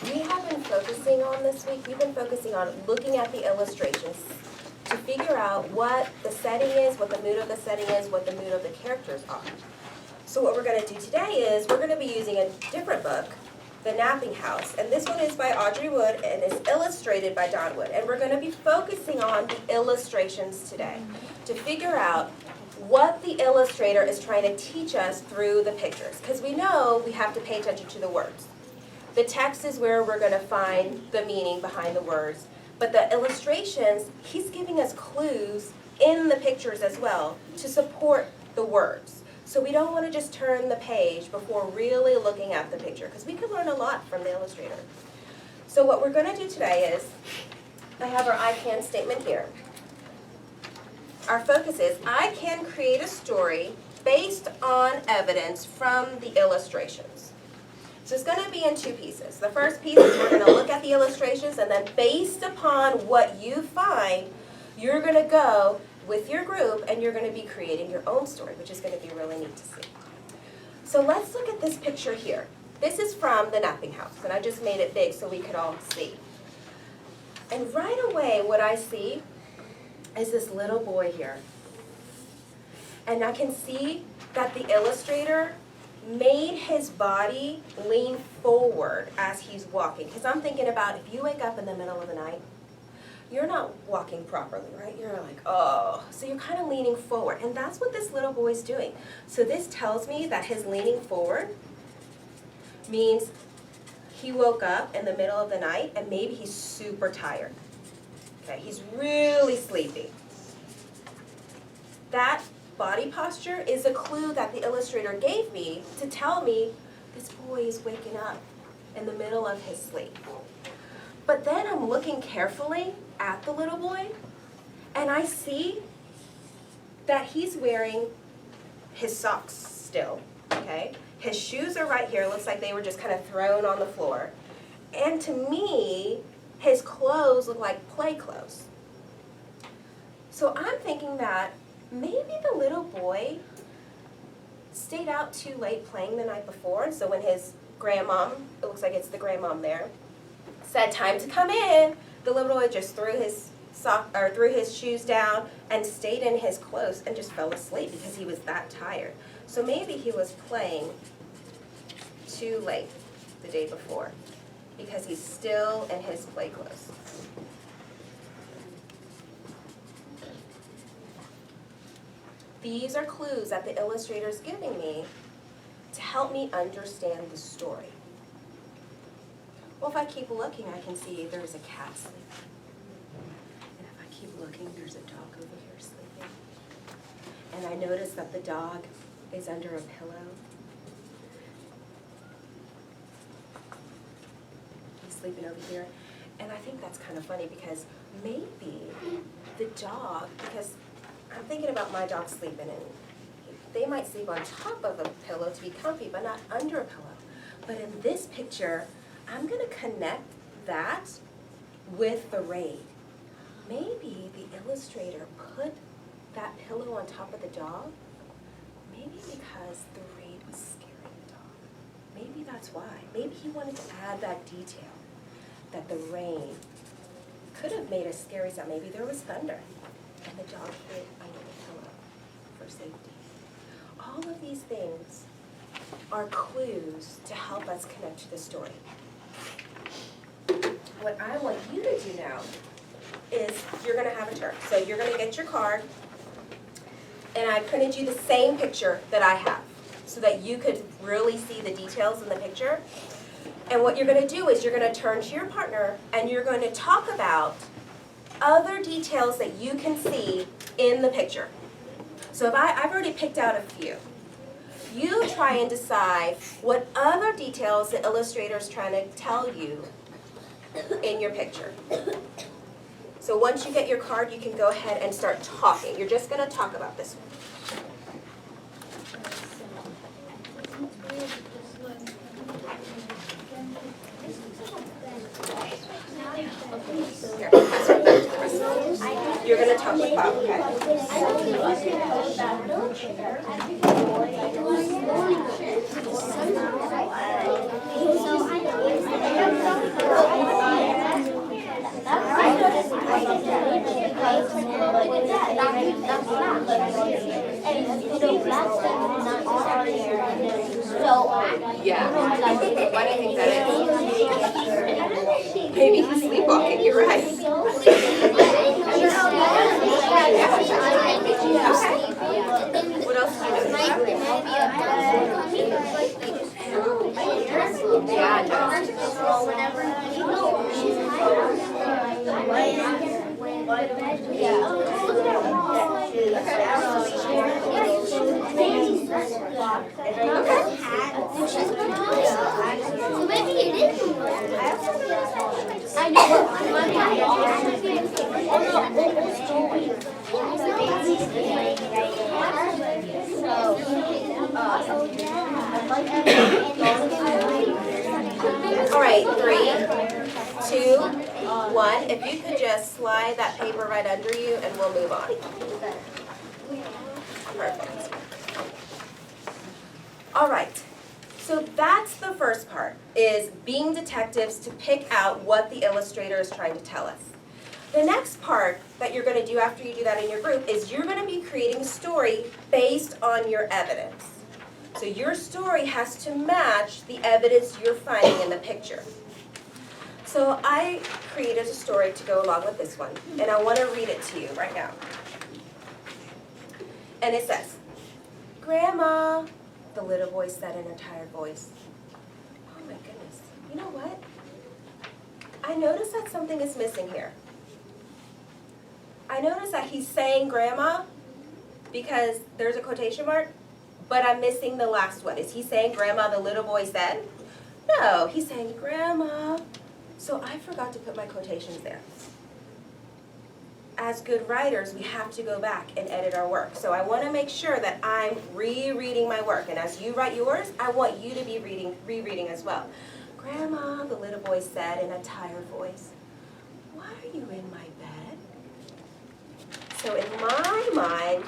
we have been focusing on this week, we've been focusing on looking at the illustrations to figure out what the setting is, what the mood of the setting is, what the mood of the characters are. So what we're going to do today is we're going to be using a different book, The Napping House, and this one is by Audrey Wood and is illustrated by Don Wood. And we're going to be focusing on the illustrations today to figure out what the illustrator is trying to teach us through the pictures. Because we know we have to pay attention to the words. The text is where we're going to find the meaning behind the words. But the illustrations, he's giving us clues in the pictures as well to support the words. So we don't want to just turn the page before really looking at the picture, because we can learn a lot from the illustrator. So what we're going to do today is, I have our I can statement here. Our focus is, I can create a story based on evidence from the illustrations. So it's going to be in two pieces. The first piece is we're going to look at the illustrations, and then based upon what you find, you're going to go with your group and you're going to be creating your own story, which is going to be really neat to see. So let's look at this picture here. This is from The Napping House, and I just made it big so we could all see. And right away what I see is this little boy here. And I can see that the illustrator made his body lean forward as he's walking. Because I'm thinking about if you wake up in the middle of the night, you're not walking properly, right? You're like, oh. So you're kind of leaning forward. And that's what this little boy's doing. So this tells me that his leaning forward means he woke up in the middle of the night and maybe he's super tired. Okay, he's really sleepy. That body posture is a clue that the illustrator gave me to tell me this boy is waking up in the middle of his sleep. But then I'm looking carefully at the little boy, and I see that he's wearing his socks still, okay? His shoes are right here. It looks like they were just kind of thrown on the floor. And to me, his clothes look like play clothes. So I'm thinking that maybe the little boy stayed out too late playing the night before, and so when his grandmom, it looks like it's the grandmom there, said time to come in, the little boy just threw his shoes down and stayed in his clothes and just fell asleep because he was that tired. So maybe he was playing too late the day before because he's still in his play clothes. These are clues that the illustrator is giving me to help me understand the story. Well, if I keep looking, I can see there's a cat sleeping. And if I keep looking, there's a dog over here sleeping. And I notice that the dog is under a pillow. He's sleeping over here. And I think that's kind of funny because maybe the dog, because I'm thinking about my dog sleeping, and they might sleep on top of a pillow to be comfy, but not under a pillow. But in this picture, I'm going to connect that with the rain. Maybe the illustrator put that pillow on top of the dog, maybe because the rain was scaring the dog. Maybe that's why. Maybe he wanted to add that detail, that the rain could have made a scary sound. Maybe there was thunder, and the dog hid under the pillow for safety. All of these things are clues to help us connect to the story. What I want you to do now is you're going to have a turn. So you're going to get your card, and I printed you the same picture that I have so that you could really see the details in the picture. And what you're going to do is you're going to turn to your partner and you're going to talk about other details that you can see in the picture. So if I've already picked out a few. You try and decide what other details the illustrator is trying to tell you in your picture. So once you get your card, you can go ahead and start talking. You're just going to talk about this one. Here, pass it back to the rest of them. You're going to talk with Bob, okay? Yeah. Why do you think that is? Maybe he's sleepwalking, you're right. Okay. What else do you know? Yeah, So maybe it is. I All right, 3, 2, 1. If you could just slide that paper right under you and we'll move on. Perfect. All right. So that's the first part, is being detectives to pick out what the illustrator is trying to tell us. The next part that you're going to do after you do that in your group is you're going to be creating a story based on your evidence. So your story has to match the evidence you're finding in the picture. So I created a story to go along with this one, and I want to read it to you right now. And it says, "Grandma," the little boy said in a tired voice. Oh my goodness. You know what? I noticed that something is missing here. I noticed that he's saying grandma because there's a quotation mark, but I'm missing the last one. Is he saying grandma, the little boy said? No, he's saying grandma. So I forgot to put my quotations there. As good writers, we have to go back and edit our work. So I want to make sure that I'm rereading my work. And as you write yours, I want you to be rereading as well. Grandma, the little boy said in a tired voice, why are you in my bed? So in my mind,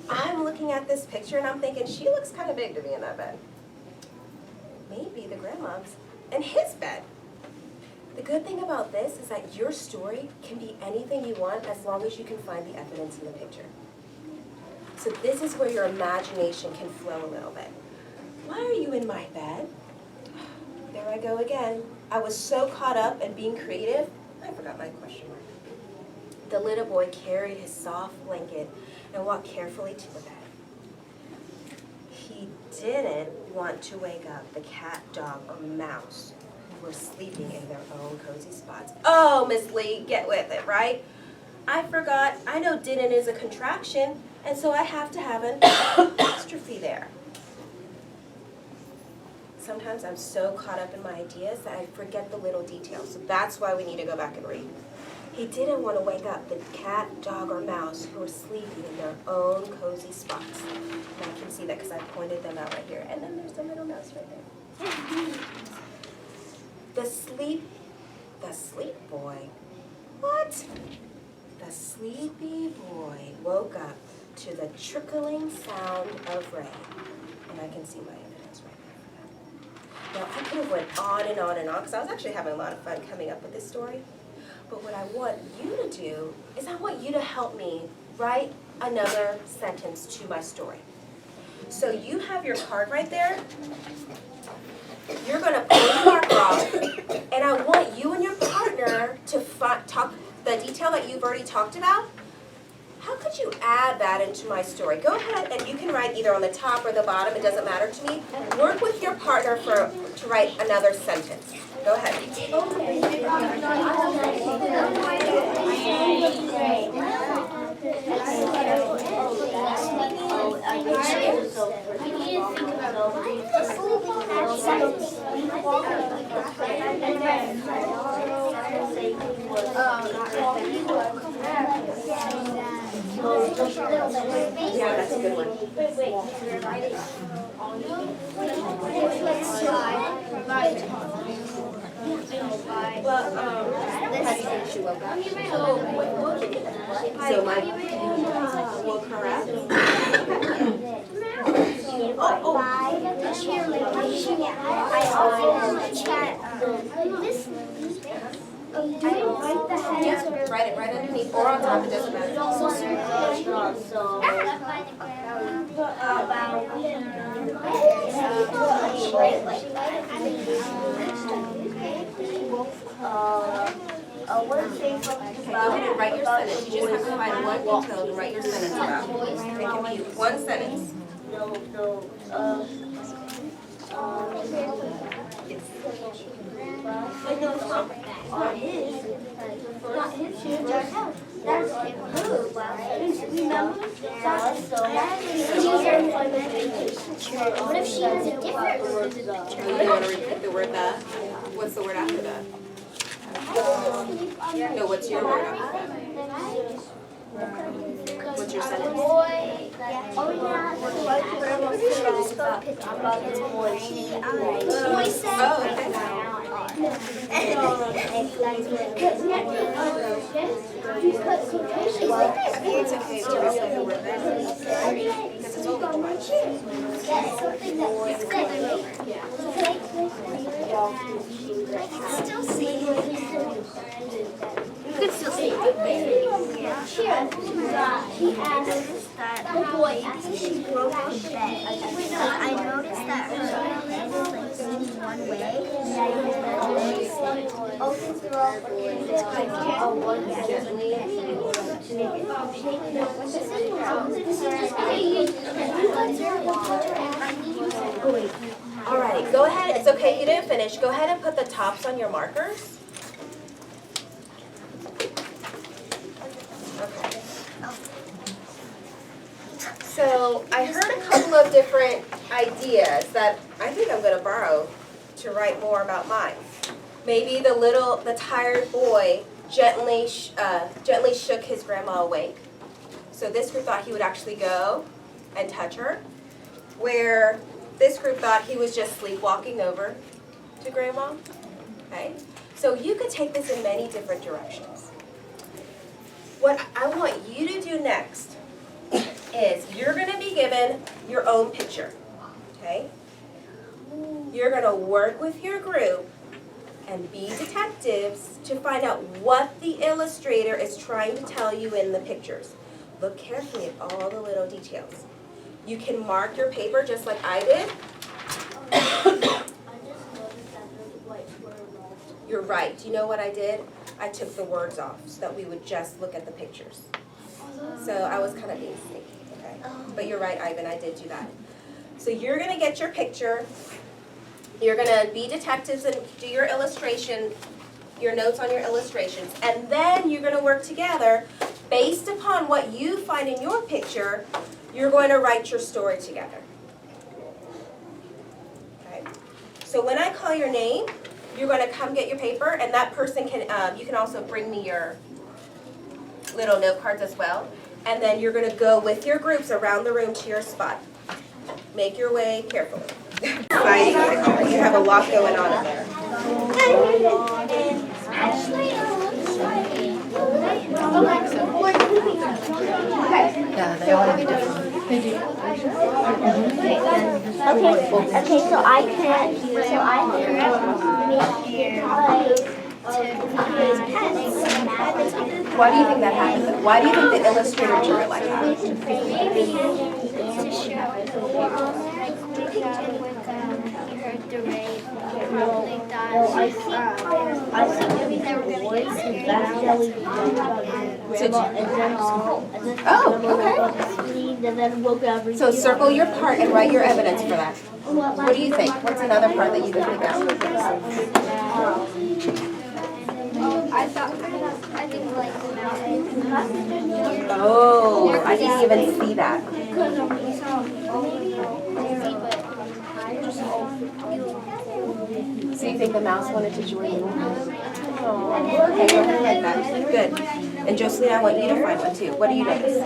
I'm looking at this picture and I'm thinking, she looks kind of big to be in that bed. Maybe the grandma's in his bed. The good thing about this is that your story can be anything you want as long as you can find the evidence in the picture. So this is where your imagination can flow a little bit. Why are you in my bed? There I go again. I was so caught up in being creative, I forgot my question mark. The little boy carried his soft blanket and walked carefully to the bed. He didn't want to wake up the cat, dog, or mouse who were sleeping in their own cozy spots. Oh, Miss Lee, get with it, right? I forgot. I know didn't is a contraction, and so I have to have an apostrophe there. Sometimes I'm so caught up in my ideas that I forget the little details. So that's why we need to go back and read. He didn't want to wake up the cat, dog, or mouse who were sleeping in their own cozy spots. And I can see that because I pointed them out right here. And then there's the little mouse right there. The sleep boy. What? The sleepy boy woke up to the trickling sound of rain. And I can see my evidence right there. Now, I could have went on and on and on because I was actually having a lot of fun coming up with this story. But what I want you to do is I want you to help me write another sentence to my story. So you have your card right there. You're going to pull the marker off, and I want you and your partner to talk the detail that you've already talked about. How could you add that into my story? Go ahead and you can write either on the top or the bottom. It doesn't matter to me. Work with your partner to write another sentence. Go ahead. Yeah, that's a good one. Well, how do you think she woke up? So my woke her up. Yeah, write it right underneath or on top, it doesn't matter. What is it? Go ahead and write your sentence. You just have to find one detail to write your sentence about. It can be one sentence. But no, it's not his. Not his shoes. That's who. Remember? What if she has a different picture? You want to repeat the word that? What's the word after that? No, what's your word after that? What's your sentence? Oh, okay. It's okay to repeat the word that. Because it's only one. Still see. You can still see. He asked that the boy after she broke the bed. I noticed that her leg was like leaning one way. Opens the door. All right, go ahead. It's okay, you didn't finish. Go ahead and put the tops on your markers. Okay. So I heard a couple of different ideas that I think I'm going to borrow to write more about mine. Maybe the tired boy gently shook his grandma awake. So this group thought he would actually go and touch her, where this group thought he was just sleepwalking over to grandma. Okay? So you could take this in many different directions. What I want you to do next is you're going to be given your own picture. Okay? You're going to work with your group and be detectives to find out what the illustrator is trying to tell you in the pictures. Look carefully at all the little details. You can mark your paper just like I did. I just noticed that the whites were involved. You're right. Do you know what I did? I took the words off so that we would just look at the pictures. So I was kind of being sneaky, okay? But you're right, Ivan, I did do that. So you're going to get your picture. You're going to be detectives and do your illustration, your notes on your illustrations. And then you're going to work together. Based upon what you find in your picture, you're going to write your story together. Okay? So when I call your name, you're going to come get your paper, and that person can, you can also bring me your little note cards as well. And then you're going to go with your groups around the room to your spot. Make your way carefully. Exciting picture. You have a lot going on in there. Yeah, they all be different. They do. Okay, so I can Why do you think that happened? Why do you think the illustrator drew it like that? So circle your part and write your evidence for that. What do you think? What's another part that you could think of? Oh, I didn't even see that. So you think the mouse wanted to join you? Oh, okay, go ahead and write that. Good. And Jocelyn, I want you to find one too. What do you notice?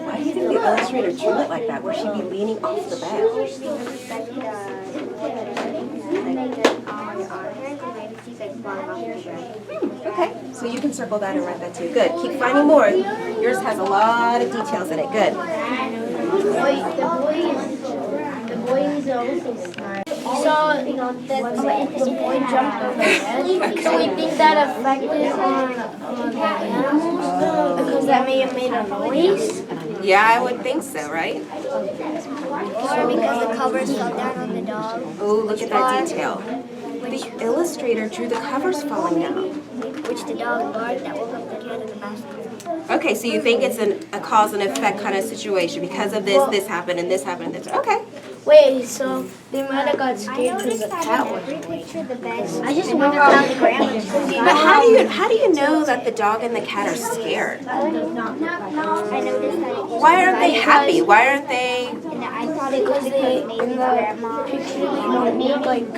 Why do you think the illustrator drew it like that? Where she'd be leaning off the bed? Okay, so you can circle that and write that too. Good. Keep finding more. Yours has a lot of details in it. Good. The boy is also smart. saw that this boy jumped over it. So we think that affected on the animals because that may have made a noise. Yeah, I would think so, right? Or because the covers fell down on the dog. Oh, look at that detail. The illustrator drew the covers falling down. Which the dog barked that woke up the cat in the bathroom. Okay, so you think it's a cause and effect kind of situation. Because of this, this happened, and this happened, and this. Okay. Wait, so they might have got scared because the cat was awake. I just wonder how the grandma. But how do you know that the dog and the cat are scared? I noticed that. Why aren't they happy? Why aren't they? And I thought it was They, because maybe in the grandma. picture, you don't look like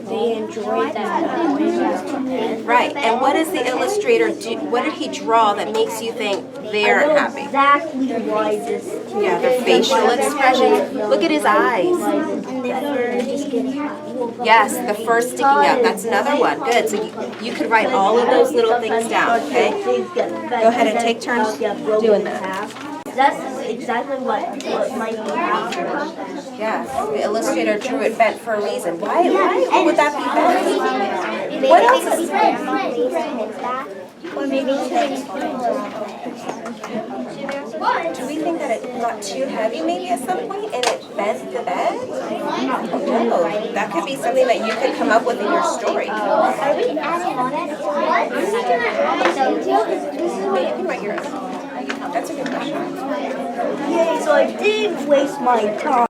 they enjoyed that. Right. And what does the illustrator do? What did he draw that makes you think they're happy? Exactly why this. Yeah, their facial expressions. Look at his eyes. And they were just getting Yes, the fur sticking out. That's another one. Good. So you could write all of those little things down, okay? Go ahead and take turns doing that. That's exactly what might be happening. Yes, the illustrator drew it bent for a reason. Why would that be bent? What else is Or maybe Do we think that it got too heavy maybe at some point and it bent the bed? No, that could be something that you could come up with in your story. Are we adding on it? Yeah, you can write your own. That's a good question. So I did waste my time.